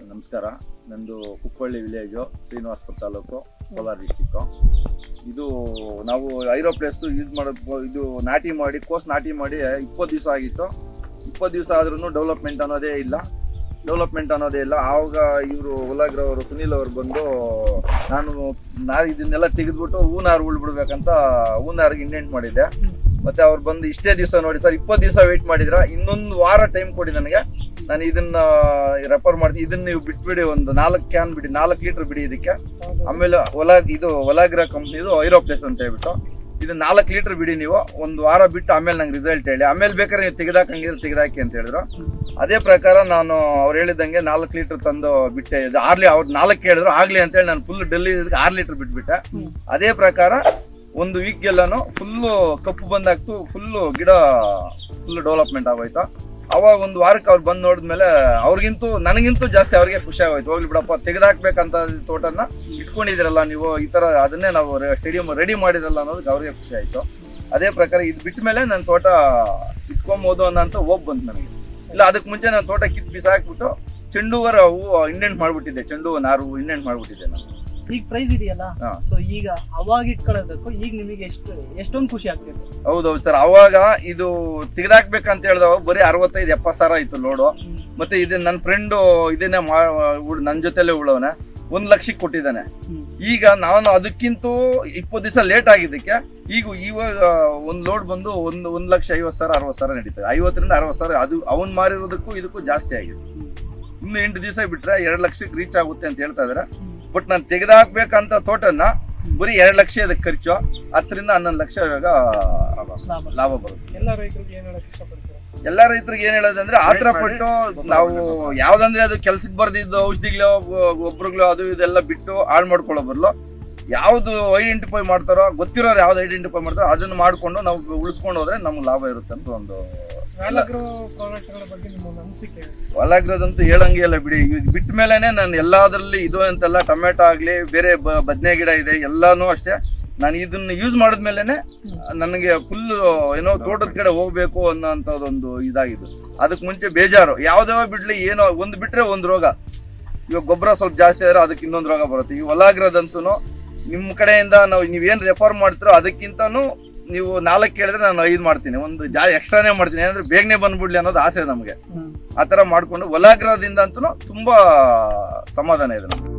ನಮಸ್ಕಾರ. ನಂದು Kuppalli village, Srinivaspur taluk, Kolar district. ಇದು ನಾವು ಐರೋಪ್ಲೇಸ್ ಯೂಸ್ ಮಾಡೋದು, ಇದು ನಾಟಿ ಮಾಡಿ ಕೋಸ್ ನಾಟಿ ಮಾಡಿ 20 ದಿವಸ ಆಗಿತ್ತು. 20 ದಿವಸ ಆದ್ರೂ ಡೆವಲಪ್ಮೆಂಟ್ ಅನ್ನೋದೇ ಇಲ್ಲ. ಆವಾಗ ಇವರು ಹೊಲಗ್ರವರು ಸುನೀಲ್ ಅವರು ಬಂದು ನಾನು ಇದನ್ನೆಲ್ಲ ತೆಗೆದ್ಬಿಟ್ಟು ಹೂನಾರು ಉಳ್ಬಿಡ್ಬೇಕಂತ ಹೂನಾರಿಗೆ ಇಂಡೆಂಟ್ ಮಾಡಿದ್ದೆ. ಮತ್ತೆ ಅವ್ರು ಬಂದು ಇಷ್ಟೇ ದಿವಸ ನೋಡಿ ಸರ್, 20 ದಿವಸ ವೆಯ್ಟ್ ಮಾಡಿದ್ರ, ಇನ್ನೊಂದು ವಾರ ಟೈಮ್ ಕೊಡಿ ನನಗೆ, ನಾನು ಇದನ್ನ ರೆಫರ್ ಮಾಡ್ತೀನಿ, ಇದನ್ನ ನೀವು ಬಿಟ್ಬಿಡಿ, ಒಂದು 4 ಕ್ಯಾನ್ ಬಿಡಿ, 4 ಲೀಟರ್ ಬಿಡಿ ಇದಕ್ಕೆ. ಆಮೇಲೆ ಹೊಲಾಗ್ರ ಕಂಪ್ನಿದು ಐರೋಪ್ಲೇಸ್ ಅಂತ ಹೇಳ್ಬಿಟ್ಟು ಇದು 4 ಲೀಟರ್ ಬಿಡಿ, ನೀವು ಒಂದು ವಾರ ಬಿಟ್ಟು ಆಮೇಲೆ ನಂಗೆ ರಿಸಲ್ಟ್ ಹೇಳಿ, ಆಮೇಲೆ ಬೇಕಾದ್ರೆ ನೀವು ತೆಗೆದಾಕಂಗಿದ್ರೆ ತೆಗೆದಾಕಿ ಅಂತ ಹೇಳಿದ್ರು. ಅದೇ ಪ್ರಕಾರ ನಾನು ಅವ್ರು ಹೇಳಿದಂಗೆ 4 ಲೀಟರ್ ತಂದು ಬಿಟ್ಟೆ. ಅವ್ರು 4 ಹೇಳಿದ್ರು, ಆಗ್ಲಿ ಅಂತೇಳಿ ನಾನು ಫುಲ್ ಡೆಲ್ಲಿ 6 ಲೀಟರ್ ಬಿಟ್ಬಿಟ್ಟೆ. ಅದೇ ಪ್ರಕಾರ ಒಂದು ವೀಕ್ ಎಲ್ಲಾನು ಫುಲ್ಲು ಕಪ್ಪು ಬಂದಾಗ್ತು, ಫುಲ್ಲು ಗಿಡ ಫುಲ್ ಡೆವಲಪ್ಮೆಂಟ್ ಆಗೋಯ್ತು. ಅವಾಗ ಒಂದು ವಾರಕ್ಕೆ ಅವ್ರು ಬಂದು ನೋಡಿದ್ಮೇಲೆ ನನಗಿಂತೂ ಜಾಸ್ತಿ ಅವ್ರಿಗೆ ಖುಷಿ ಆಗೋಯ್ತು. ಹೋಗ್ಲಿ ಬಿಡಪ್ಪ, ತೆಗೆದಾಕ್ಬೇಕಂತ ತೋಟನ ಇಟ್ಕೊಂಡಿದ್ದೀರಲ್ಲ ನೀವು, ಈ ತರ ಅದನ್ನೇ ನಾವು ಸ್ಟೇಡಿಯಂ ರೆಡಿ ಮಾಡಿರಲ್ಲ ಅನ್ನೋದಕ್ಕೆ ಅವ್ರಿಗೆ ಖುಷಿ ಆಯ್ತು. ಅದೇ ಪ್ರಕಾರ ಇದು ಬಿಟ್ಟ ಮೇಲೆ ನನ್ನ ತೋಟ ಇಟ್ಕೊಬೋದು ಅನ್ನೋಂತ ಹೋಗ್ ಬಂತು ನನಗೆ. ಇಲ್ಲ ಅದಕ್ಕೆ ಮುಂಚೆ ನಾನು ತೋಟ ಕಿತ್ತು ಬಿಸಾಕ್ಬಿಟ್ಟು ಚೆಂಡುವರ ಹೂವು ಇಂಡೆಂಟ್ ಮಾಡ್ಬಿಟ್ಟಿದ್ದೆ, ಚೆಂಡು ಹೂವು ನಾರು ಇಂಡೆಂಟ್ ಮಾಡ್ಬಿಟ್ಟಿದ್ದೆ ನಾನು. ಈಗ ಪ್ರೈಸ್ ಇದೆಯಲ್ಲ, ಸೊ ಈಗ ಅವಾಗ ಇಟ್ಕೊಳ್ಳೋದಕ್ಕೂ ಈಗ ನಿಮಗೆ ಎಷ್ಟೊಂದು ಖುಷಿ ಆಗ್ತಿದೆ. ಹೌದೌದು ಸರ್, ಅವಾಗ ಇದು ತೆಗೆದಾಕ್ಬೇಕಂತ ಹೇಳಿದವಾಗ ಬರೀ 65-70 ಸಾವಿರ ಇತ್ತು ಲೋಡು. ಮತ್ತೆ ಇದು ನನ್ನ ಫ್ರೆಂಡು ಇದನ್ನೇ ನನ್ನ ಜೊತೆಲೆ ಉಳ್ಳವನೆ 1 ಲಕ್ಷಕ್ಕೆ ಕೊಟ್ಟಿದ್ದಾನೆ. ಈಗ ನಾನು ಅದಕ್ಕಿಂತ 20 ದಿವಸ ಲೇಟ್ ಆಗಿದ್ದಕ್ಕೆ ಇವಾಗ ಒಂದು ಲೋಡ್ ಬಂದು 1,50,000-60,000 ನಡೀತದೆ. 50,000-60,000 ಅದು ಅವನ್ ಮಾರಿರೋದಕ್ಕೂ ಇದಕ್ಕೂ ಜಾಸ್ತಿ ಆಗಿದೆ. ಇನ್ನು 8 ದಿವಸ ಬಿಟ್ರೆ 2 ಲಕ್ಷಕ್ಕೆ ರೀಚ್ ಆಗುತ್ತೆ ಅಂತ ಹೇಳ್ತಾ ಇದಾರೆ. ಬಟ್ ನಾನು ತೆಗೆದಾಕ್ಬೇಕಂತ ತೋಟನ ಬರೀ 2 ಲಕ್ಷ ಅದಕ್ಕೆ ಖರ್ಚು, 10-11 ಲಕ್ಷ ಇವಾಗ ಲಾಭ ಬರುತ್ತೆ. ಎಲ್ಲ ರೈತರಿಗೆ ಏನ್ ಹೇಳೋದಂದ್ರೆ, ಆತರ ಪಟ್ಟು ನಾವು ಯಾವ್ದಂದ್ರೆ ಅದು ಕೆಲ್ಸಕ್ಕೆ ಬರ್ದಿದ್ದು ಔಷಧಿಗಳು ಗೊಬ್ಬರಗಳು ಅದು ಇದೆಲ್ಲ ಬಿಟ್ಟು ಹಾಳು ಮಾಡ್ಕೊಳ್ಳೋ ಬದಲು ಯಾವ್ದು ಐಡೆಂಟಿಫೈ ಮಾಡ್ತಾರೋ, ಗೊತ್ತಿರೋರು ಯಾವ್ದು ಐಡೆಂಟಿಫೈ ಮಾಡ್ತಾರೋ ಅದನ್ನ ಮಾಡ್ಕೊಂಡು ನಾವು ಉಳಿಸ್ಕೊಂಡು ಹೋದ್ರೆ ನಮ್ಗೆ ಲಾಭ ಇರುತ್ತೆ ಅಂತ ಒಂದು. ಹೊಲಾಗ್ರದಂತೂ ಹೇಳಂಗೆ ಇಲ್ಲ ಬಿಡಿ. ಬಿಟ್ಟ ಮೇಲೆನೆ ನಾನು ಎಲ್ಲಾದ್ರಲ್ಲಿ ಇದು ಅಂತೆಲ್ಲ ಟೊಮೆಟೊ ಆಗ್ಲಿ, ಬೇರೆ ಬದನೆ ಗಿಡ ಇದೆ, ಎಲ್ಲಾನು ಅಷ್ಟೇ. ನಾನು ಇದನ್ನ ಯೂಸ್ ಮಾಡಿದ್ಮೇಲೆನೆ ನನಗೆ ಫುಲ್ ಏನೋ ತೋಟದ ಕಡೆ ಹೋಗ್ಬೇಕು ಅನ್ನೋಂಥದ್ದೊಂದು ಇದಾಗಿದ್ದು. ಅದಕ್ಕೆ ಮುಂಚೆ ಬೇಜಾರು, ಯಾವ್ದಾವ ಬಿಡ್ಲಿ ಏನೋ ಒಂದು ಬಿಟ್ರೆ ಒಂದು ರೋಗ. ಇವಾಗ ಗೊಬ್ಬರ ಸ್ವಲ್ಪ ಜಾಸ್ತಿ ಆದ್ರೆ ಅದಕ್ಕೆ ಇನ್ನೊಂದು ರೋಗ ಬರುತ್ತೆ. ಈ ಹೊಲಾಗ್ರದಂತೂ ನಿಮ್ಮ ಕಡೆಯಿಂದ ನೀವೇನ್ ರೆಫರ್ ಮಾಡ್ತಿರೋ ಅದಕ್ಕಿಂತನೂ ನೀವು 4 ಕೇಳಿದ್ರೆ ನಾನು 5 ಮಾಡ್ತೀನಿ, ಒಂದು ಎಕ್ಸ್ಟ್ರಾನೇ ಮಾಡ್ತೀನಿ. ಏನಂದ್ರೆ ಬೇಗನೆ ಬಂದ್ಬಿಡ್ಲಿ ಅನ್ನೋದು ಆಸೆ ನಮಗೆ. ಆತರ ಮಾಡ್ಕೊಂಡು ಹೊಲಾಗ್ರದಿಂದ ಅಂತೂ ತುಂಬಾ ಸಮಾಧಾನ ಇದೆ ನಮ್ಗೆ.